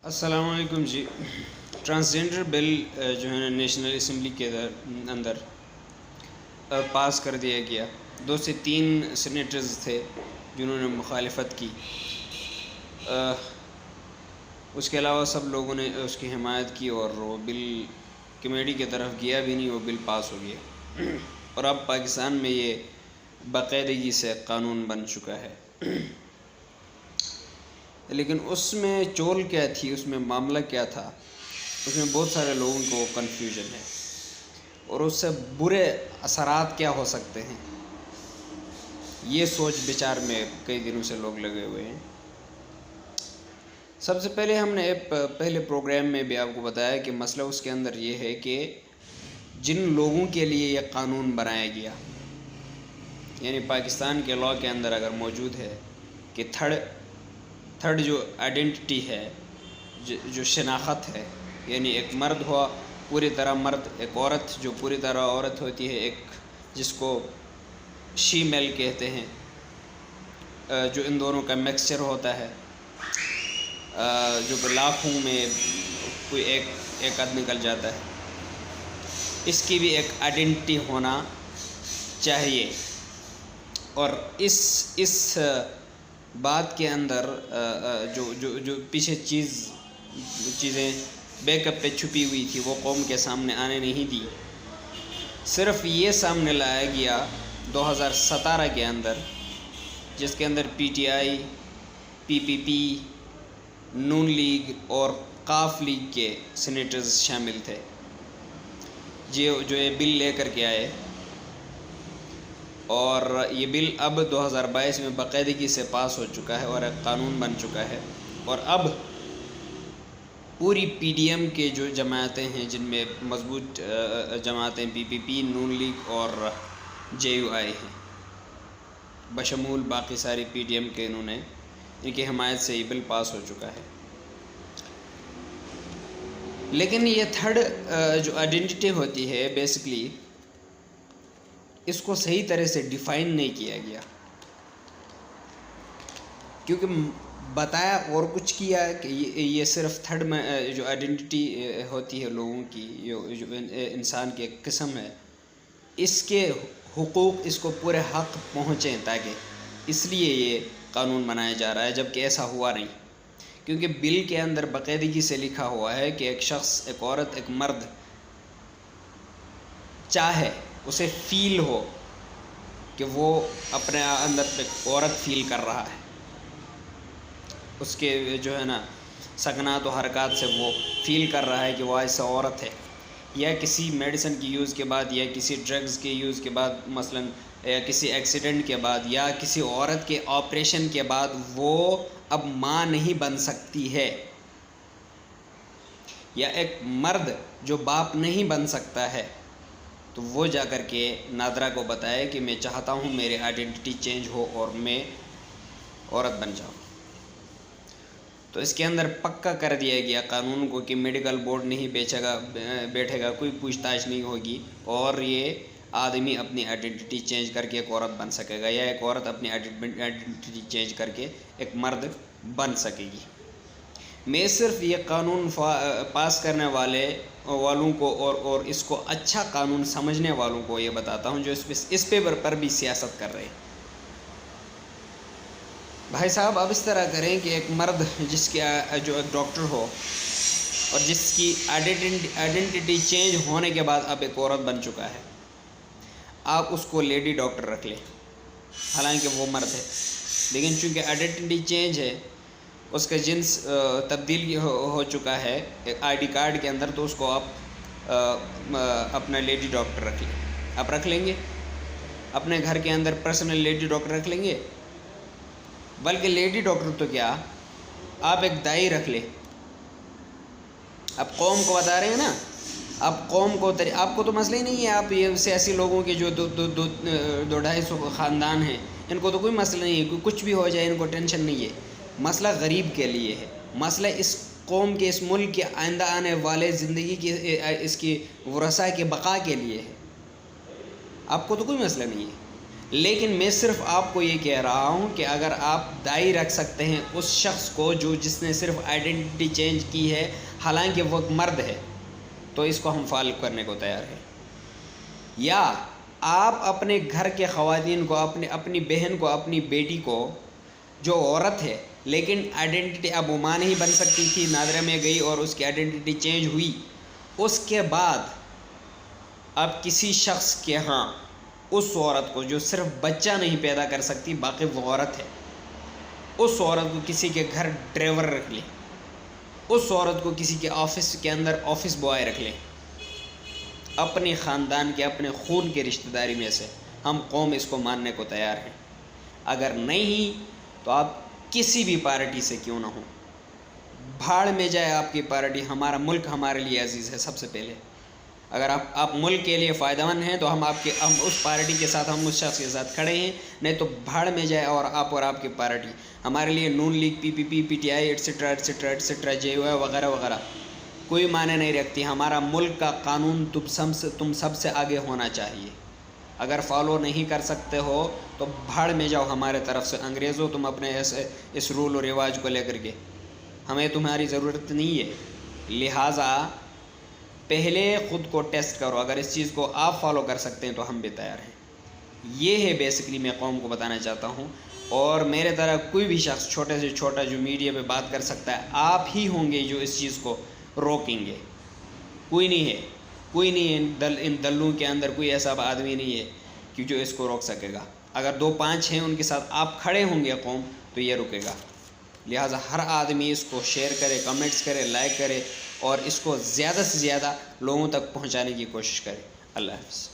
السلام علیکم جی۔ ٹرانسجنڈر بل جو ہے نا نیشنل اسمبلی کے اندر پاس کر دیا گیا۔ 2 سے 3 سینیٹرز تھے جنہوں نے مخالفت کی، اس کے علاوہ سب لوگوں نے اس کی حمایت کی اور وہ بل کمیٹی کی طرف گیا بھی نہیں، وہ بل پاس ہو گیا اور اب پاکستان میں یہ باقاعدگی سے قانون بن چکا ہے۔ لیکن اس میں چول کیا تھی، اس میں معاملہ کیا تھا، اس میں بہت سارے لوگوں کو کنفیوژن ہے اور اس سے برے اثرات کیا ہو سکتے ہیں، یہ سوچ بچار میں کئی دنوں سے لوگ لگے ہوئے ہیں۔ سب سے پہلے ہم نے پہلے پروگرام میں بھی آپ کو بتایا کہ مسئلہ اس کے اندر یہ ہے کہ جن لوگوں کے لیے یہ قانون بنایا گیا، یعنی پاکستان کے لاء کے اندر اگر موجود ہے کہ تھرڈ جو آئیڈینٹی ہے، جو شناخت ہے، یعنی ایک مرد ہوا پوری طرح مرد، ایک عورت جو پوری طرح عورت ہوتی ہے، ایک جس کو شی میل کہتے ہیں، جو ان دونوں کا مکسچر ہوتا ہے، جو لاکھوں میں کوئی ایک آدمی نکل جاتا ہے، اس کی بھی ایک آئیڈینٹی ہونا چاہیے۔ اور اس بات کے اندر جو پیچھے چیزیں بیک اپ پہ چھپی ہوئی تھی وہ قوم کے سامنے آنے نہیں دی، صرف یہ سامنے لایا گیا 2017 کے اندر، جس کے اندر پی ٹی آئی، پی پی پی، نون لیگ اور قاف لیگ کے سینیٹرز شامل تھے جو یہ بل لے کر کے آئے، اور یہ بل اب 2022 میں باقاعدگی سے پاس ہو چکا ہے اور ایک قانون بن چکا ہے۔ اور اب پوری پی ڈی ایم کے جو جماعتیں ہیں، جن میں مضبوط جماعتیں پی پی پی، نون لیگ اور جے یو آئی ہیں، بشمول باقی ساری پی ڈی ایم کے، ان کی حمایت سے یہ بل پاس ہو چکا ہے۔ لیکن یہ تھرڈ جو آئیڈینٹی ہوتی ہے، بیسکلی اس کو صحیح طرح سے ڈیفائن نہیں کیا گیا، کیونکہ بتایا اور کچھ کیا کہ یہ صرف تھرڈ میں جو آئیڈینٹی ہوتی ہے لوگوں کی، جو انسان کی ایک قسم ہے، اس کے حقوق، اس کو پورے حق پہنچیں، تاکہ اس لیے یہ قانون بنایا جا رہا ہے، جبکہ ایسا ہوا نہیں، کیونکہ بل کے اندر باقاعدگی سے لکھا ہوا ہے کہ ایک شخص، ایک عورت، ایک مرد چاہے اسے فیل ہو کہ وہ اپنے اندر ایک عورت فیل کر رہا ہے، اس کے جو ہے نا سکنات و حرکات سے وہ فیل کر رہا ہے کہ وہ ایسا عورت ہے، یا کسی میڈیسن کی یوز کے بعد، یا کسی ڈرگز کے یوز کے بعد، مثلاً یا کسی ایکسیڈنٹ کے بعد، یا کسی عورت کے آپریشن کے بعد وہ اب ماں نہیں بن سکتی ہے، یا ایک مرد جو باپ نہیں بن سکتا ہے، تو وہ جا کر کے نادرا کو بتائے کہ میں چاہتا ہوں میری آئیڈینٹی چینج ہو اور میں عورت بن جاؤں۔ تو اس کے اندر پکا کر دیا گیا قانون کو کہ میڈیکل بورڈ نہیں بیٹھے گا، کوئی پوچھ تاچھ نہیں ہوگی، اور یہ آدمی اپنی آئیڈینٹی چینج کر کے ایک عورت بن سکے گا، یا ایک عورت اپنی آئیڈینٹی چینج کر کے ایک مرد بن سکے گی۔ میں صرف یہ قانون پاس کرنے والوں کو اور اس کو اچھا قانون سمجھنے والوں کو یہ بتاتا ہوں جو اس پیپر پر بھی سیاست کر رہے ہیں۔ بھائی صاحب، اب اس طرح کریں کہ ایک مرد جس کے جو ایک ڈاکٹر ہو اور جس کی آئیڈینٹی چینج ہونے کے بعد اب ایک عورت بن چکا ہے، آپ اس کو لیڈی ڈاکٹر رکھ لیں، حالانکہ وہ مرد ہے، لیکن چونکہ آئیڈینٹی چینج ہے، اس کا جنس تبدیل ہو چکا ہے ایک آئی ڈی کارڈ کے اندر، تو اس کو آپ اپنا لیڈی ڈاکٹر رکھ لیں۔ آپ رکھ لیں گے اپنے گھر کے اندر پرسنل لیڈی ڈاکٹر رکھ لیں گے، بلکہ لیڈی ڈاکٹر تو کیا، آپ ایک دائی رکھ لیں۔ اب قوم کو بتا رہے ہیں نا، اب قوم کو آپ کو تو مسئلہ ہی نہیں ہے، آپ یہ سیاسی لوگوں کے جو 200-250 خاندان ہیں، ان کو تو کوئی مسئلہ نہیں ہے، کچھ بھی ہو جائے ان کو ٹینشن نہیں ہے، مسئلہ غریب کے لیے ہے، مسئلہ اس قوم کے، اس ملک کے آئندہ آنے والے زندگی کی، اس کی ورثہ کے بقا کے لیے ہے، آپ کو تو کوئی مسئلہ نہیں ہے۔ لیکن میں صرف آپ کو یہ کہہ رہا ہوں کہ اگر آپ دائی رکھ سکتے ہیں اس شخص کو جس نے صرف آئیڈینٹی چینج کی ہے حالانکہ وہ مرد ہے، تو اس کو ہم فالو کرنے کو تیار ہیں۔ یا آپ اپنے گھر کے خواتین کو، اپنی بہن کو، اپنی بیٹی کو، جو عورت ہے لیکن آئیڈینٹی اب وہ ماں نہیں بن سکتی تھی، نادرہ میں گئی اور اس کی آئیڈینٹی چینج ہوئی، اس کے بعد اب کسی شخص کے ہاں اس عورت کو جو صرف بچہ نہیں پیدا کر سکتی، باقی وہ عورت ہے، اس عورت کو کسی کے گھر ڈرائیور رکھ لیں، اس عورت کو کسی کے آفس کے اندر آفس بوائے رکھ لیں، اپنے خاندان کے، اپنے خون کے رشتہ داری میں سے، ہم قوم اس کو ماننے کو تیار ہیں۔ اگر نہیں تو آپ کسی بھی پارٹی سے کیوں نہ ہوں، بھاڑ میں جائے آپ کی پارٹی، ہمارا ملک ہمارے لیے عزیز ہے سب سے پہلے۔ اگر آپ ملک کے لیے فائدہ مند ہیں تو ہم اس پارٹی کے ساتھ، ہم اس شخص کے ساتھ کھڑے ہیں، نہیں تو بھاڑ میں جائے اور آپ کی پارٹی ہمارے لیے Noon League, P P P, P T I, etcetera etcetera etcetera, J U I وغیرہ وغیرہ کوئی معنی نہیں رکھتی۔ ہمارا ملک کا قانون تم سب سے آگے ہونا چاہیے۔ اگر فالو نہیں کر سکتے ہو تو بھاڑ میں جاؤ ہمارے طرف سے، انگریزوں تم اپنے اس رول و رواج کو لے کر کے، ہمیں تمہاری ضرورت نہیں ہے۔ لہٰذا پہلے خود کو ٹیسٹ کرو، اگر اس چیز کو آپ فالو کر سکتے ہیں تو ہم بھی تیار ہیں۔ یہ ہے بیسکلی میں قوم کو بتانا چاہتا ہوں، اور میرے طرح کوئی بھی شخص چھوٹے سے چھوٹا جو میڈیا پہ بات کر سکتا ہے، آپ ہی ہوں گے جو اس چیز کو روکیں گے، کوئی نہیں ہے، کوئی نہیں ہے ان دلوں کے اندر کوئی ایسا آدمی نہیں ہے کہ جو اس کو روک سکے گا۔ اگر 2-5 ہیں ان کے ساتھ آپ کھڑے ہوں گے قوم، تو یہ رکے گا۔ لہٰذا ہر آدمی اس کو شیئر کرے، کمنٹس کرے، لائک کرے، اور اس کو زیادہ سے زیادہ لوگوں تک پہنچانے کی کوشش کرے۔ اللہ حافظ۔